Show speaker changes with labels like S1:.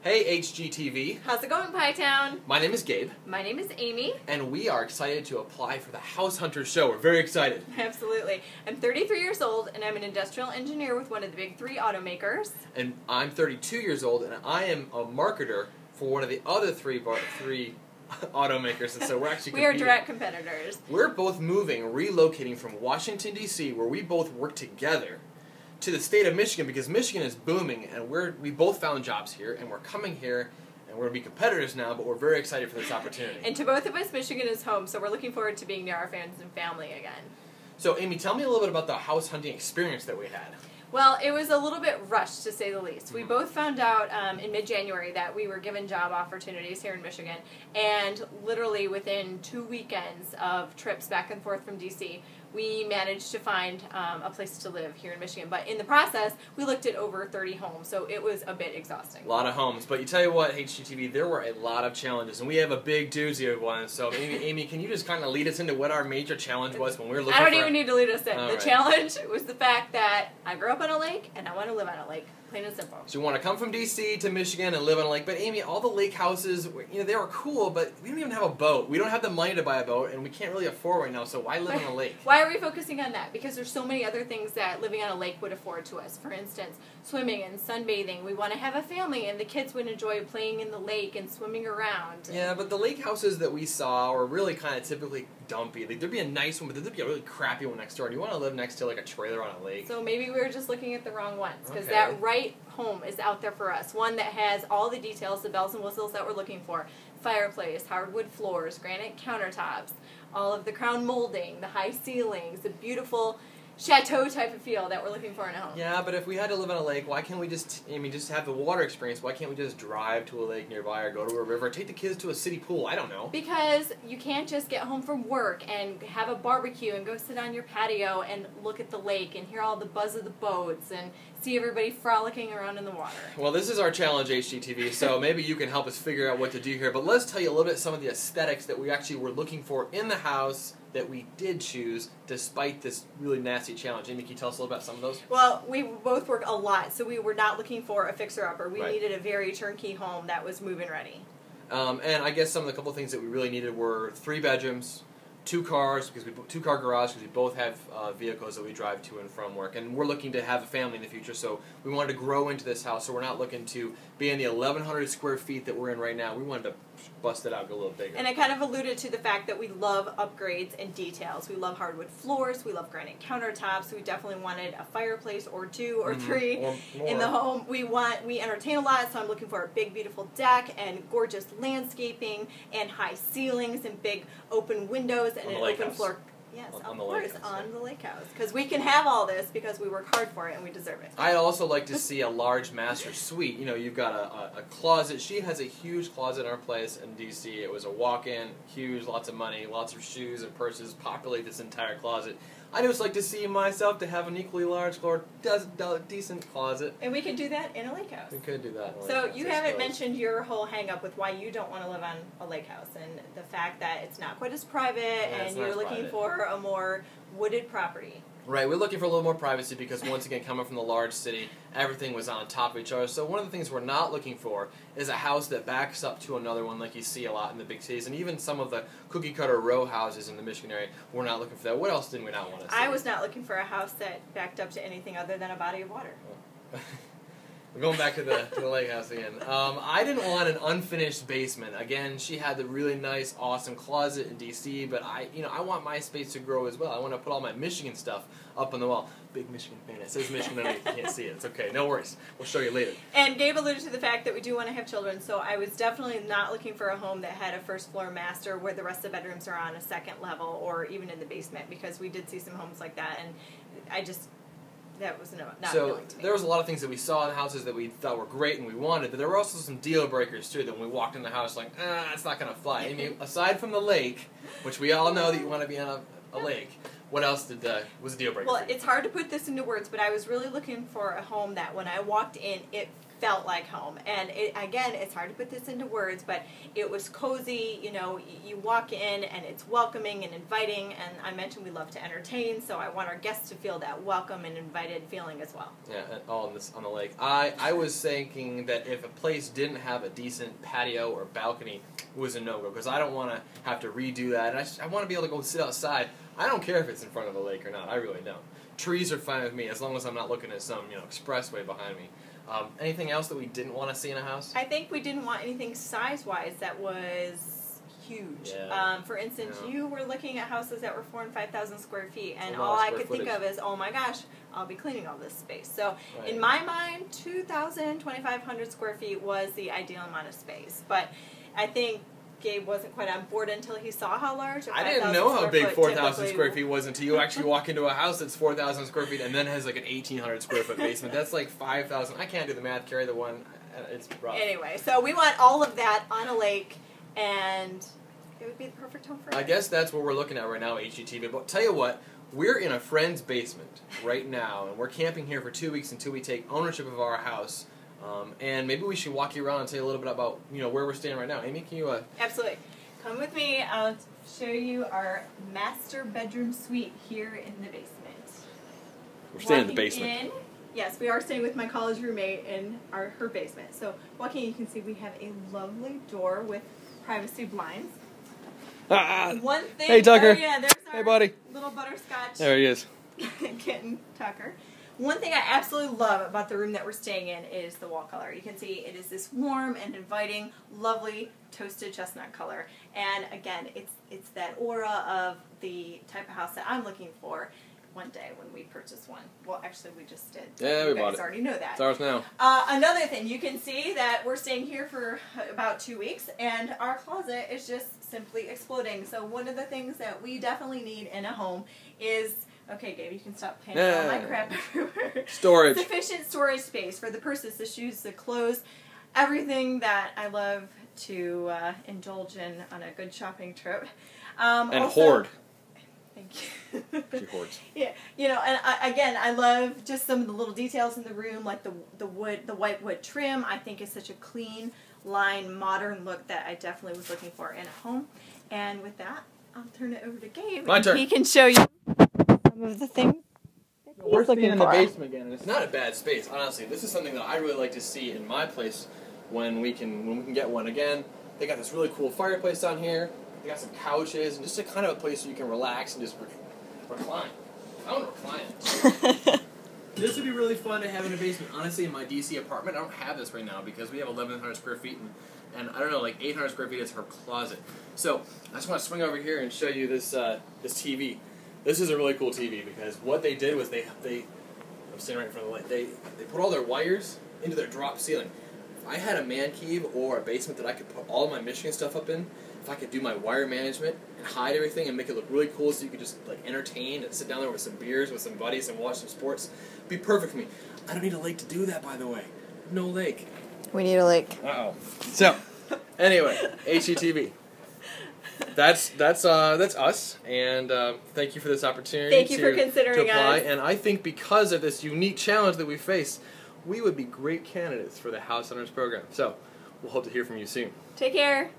S1: Hey HGTV.
S2: How's it going, Pie Town?
S1: My name is Gabe.
S2: My name is Amy.
S1: And we are excited to apply for the House Hunter show. We're very excited.
S2: Absolutely. I'm 33 years old and I'm an industrial engineer with one of the big three automakers.
S1: And I'm 32 years old and I am a marketer for one of the other three automakers, and so we're actually
S2: We are direct competitors.
S1: We're both relocating from Washington, D.C., where we both work together, to the state of Michigan, because Michigan is booming, and we both found jobs here, and we're coming here, and we're going to be competitors now, but we're very excited for this opportunity.
S2: And to both of us, Michigan is home, so we're looking forward to being near our friends and family again.
S1: So, Amy, tell me a little bit about the house hunting experience that we had.
S2: Well, it was a little bit rushed, to say the least. We both found out in mid-January that we were given job opportunities here in Michigan, and literally within 2 weekends of trips back and forth from D.C., we managed to find a place to live here in Michigan. But in the process, we looked at over 30 homes, so it was a bit exhausting.
S1: A lot of homes. But you tell you what, HGTV, there were a lot of challenges, and we have a big doozy of one. So, Amy, can you just kind of lead us into what our major challenge was when we were looking for...
S2: I don't even need to lead us in.
S1: All
S2: the
S1: right.
S2: challenge was the fact that I grew up on a lake, and I want to live on a lake. Plain and simple.
S1: So you want to come from D.C. to Michigan and live on a lake. But, Amy, all the lake houses, they were cool, but we don't even have a boat. We don't have the money to buy a boat, and we can't really afford right now, so why live on a lake?
S2: Why are we focusing on that? Because there's so many other things that living on a lake would afford to us. For instance, swimming and sunbathing. We want to have a family, and the kids would enjoy playing in the lake and swimming around.
S1: Yeah, but the lake houses that we saw were really kind of typically dumpy. Like, there'd be a nice one, but there'd be a really crappy one next door. And you want to live next to, like, a trailer on a lake.
S2: So maybe we were just looking at the wrong ones, because
S1: Okay.
S2: that right home is out there for us. One that has all the details, the bells and whistles that we're looking for. Fireplace, hardwood floors, granite countertops, all of the crown molding, the high ceilings, the beautiful chateau type of feel that we're looking for in a home.
S1: Yeah, but if we had to live on a lake, why can't we just have the water experience? Why can't we just drive to a lake nearby or go to a river, take the kids to a city pool? I don't know.
S2: Because you can't just get home from work and have a barbecue and go sit on your patio and look at the lake and hear all the buzz of the boats and see everybody frolicking around in the water.
S1: Well, this is our challenge, HGTV, so maybe you can help us figure out what to do here. But let's tell you a little bit some of the aesthetics that we actually were looking for in the house that we did choose despite this really nasty challenge. Amy, can you tell us a little about some of those?
S2: Well, we both work a lot, so we were not looking for a fixer-upper. We
S1: Right.
S2: needed a very turnkey home that was move-in ready.
S1: And I guess some of the couple things that we really needed were 3 bedrooms, 2 cars, because 2-car garage, because we both have vehicles that we drive to and from work. And we're looking to have a family in the future, so we wanted to grow into this house, so we're not looking to be in the 1,100 square feet that we're in right now. We wanted to bust it out, go a little bigger.
S2: And I kind of alluded to the fact that we love upgrades and details. We love hardwood floors, we love granite countertops, we definitely wanted a fireplace or 2 or 3
S1: Or more.
S2: in the home. We entertain a lot, so I'm looking for a big, beautiful deck and gorgeous landscaping and high ceilings and big open windows and
S1: On the
S2: an
S1: lake
S2: open
S1: house.
S2: floor. Yes,
S1: On
S2: of
S1: the
S2: course,
S1: lake house,
S2: on
S1: yeah.
S2: the lake house. Because we can have all this because we work hard for it and we deserve it.
S1: I'd also like to see a large master suite. You know, you've got a closet. She has a huge closet in our place in D.C. It was a walk-in, huge, lots of money, lots of shoes and purses populate this entire closet. I'd just like to see myself to have an equally large, decent closet.
S2: And we can do that in a lake house.
S1: We could do that. in a
S2: So
S1: lake
S2: you
S1: house, I
S2: haven't
S1: suppose.
S2: mentioned your whole hang-up with why you don't want to live on a lake house and the fact that it's not quite as private
S1: it's
S2: and
S1: not
S2: you're
S1: as
S2: looking
S1: private.
S2: for a more wooded property.
S1: Right, we're looking for a little more privacy because, once again, coming from the large city, everything was on top of each other. So one of the things we're not looking for is a house that backs up to another one like you see a lot in the big cities. And even some of the cookie-cutter row houses in the Michigan area, we're not looking for that. What else did we not want to see?
S2: I was not looking for a house that backed up to anything other than a body of water.
S1: We're going back to the lake house again. I didn't want an unfinished basement. Again, she had the really nice, awesome closet in D.C., but I want my space to grow as well. I want to put all my Michigan stuff up on the wall. Big Michigan fan. It says Michigan underneath. You can't see it. It's okay. No worries. We'll show you later.
S2: And Gabe alluded to the fact that we do want to have children, so I was definitely not looking for a home that had a first-floor master where the rest of the bedrooms are on a second level or even in the basement, because we did see some homes like that, and that was not appealing to me.
S1: There was a lot of things that we saw in houses that we thought were great and we wanted, but there were also some deal breakers too that when we walked in the house, like, it's not going to fly. I mean, aside from the lake, which we all know that you want to be on a lake, what else was a deal breaker
S2: Well,
S1: for you?
S2: it's hard to put this into words, but I was really looking for a home that when I walked in, it felt like home. And again, it's hard to put this into words, but it was cozy. You know, you walk in and it's welcoming and inviting. And I mentioned we love to entertain, so I want our guests to feel that welcome and invited feeling as well.
S1: Yeah, all on the lake. I was thinking that if a place didn't have a decent patio or balcony, it was a no-go, because I don't want to have to redo that. And I want to be able to go sit outside. I don't care if it's in front of a lake or not. I really don't. Trees are fine with me as long as I'm not looking at some expressway behind me. Anything else that we didn't want to see in a house?
S2: I think we didn't want anything size-wise that was huge.
S1: Yeah.
S2: For instance, you were looking at houses that were 4,000 and 5,000 square feet, and
S1: all
S2: all I
S1: square
S2: could think
S1: footage.
S2: of is, oh my gosh, I'll be cleaning all this space. So
S1: Right.
S2: in my mind, 2,000, 2,500 square feet was the ideal amount of space. But I think Gabe wasn't quite on board until he saw how large.
S1: I didn't know how big 4,000 square feet was until you actually walk into a house that's 4,000 square feet and then has like an 1,800 square foot basement. That's like 5,000. I can't do the math. Carry the one. It's rough.
S2: Anyway, so we want all of that on a lake, and it would be the perfect home for us.
S1: I guess that's what we're looking at right now, HGTV. But tell you what, we're in a friend's basement right now, and we're camping here for 2 weeks until we take ownership of our house. And maybe we should walk you around and tell you a little bit about where we're staying right now. Amy, can you?
S2: Absolutely. Come with me. I'll show you our master bedroom suite here in the basement.
S1: We're staying in the
S2: Walking
S1: basement.
S2: in, yes, we are staying with my college roommate in her basement. So walking in, you can see we have a lovely door with privacy blinds. One thing.
S3: Hey, Tucker.
S2: Oh, yeah, there's our
S3: Hey, buddy.
S2: little butterscotch
S3: There he is.
S2: kitten, Tucker. One thing I absolutely love about the room that we're staying in is the wall color. You can see it is this warm and inviting, lovely toasted chestnut color. And again, it's that aura of the type of house that I'm looking for one day when we purchase one. Well, actually, we just did.
S3: Yeah,
S2: you
S3: we bought
S2: guys
S3: it.
S2: already know that.
S3: It's ours now.
S2: Another thing, you can see that we're staying here for about 2 weeks, and our closet is just simply exploding. So one of the things that we definitely need in a home is, okay, Gabe, you can stop paying for all my crap everywhere.
S3: Storage.
S2: Sufficient storage space for the purses, the shoes, the clothes, everything that I love to indulge in on a good shopping trip.
S3: And
S2: also,
S3: hoard.
S2: Thank you.
S3: She hoards.
S2: Yeah, and I love just some of the little details in the room, like the white wood trim. I think is such a clean, line, modern look that I definitely was looking for in a home. And with that, I'll turn it over to Gabe.
S3: My turn.
S2: He can show you some of the things that he's
S1: We're staying
S2: looking
S1: in the
S2: for.
S1: basement again, and it's not a bad space, honestly. This is something that I really like to see in my place when we can get one. Again, they got this really cool fireplace down here. They got some couches, and just a kind of a place where you can relax and just recline. I want to recline. This would be really fun to have in a basement. Honestly, in my DC apartment, I don't have this right now because we have 1,100 square feet, and I don't know, like 800 square feet is her closet. So I just want to swing over here and show you this this TV. This is a really cool TV because what they did was I'm sitting right in front of the light. They put all their wires into their drop ceiling. If I had a man cave or a basement that I could put all of my Michigan stuff up in, if I could do my wire management and hide everything and make it look really cool so you could just like entertain and sit down there with some beers with some buddies and watch some sports, it'd be perfect for me. I don't need a lake to do that, by the way. No lake.
S2: We need a lake.
S1: Uh-oh. So, anyway, HGTV. That's us, and thank you for this opportunity.
S2: Thank you for considering
S1: to apply.
S2: us.
S1: And I think because of this unique challenge that we face, we would be great candidates for the House Hunters program. So, we'll hope to hear from you soon.
S2: Take care.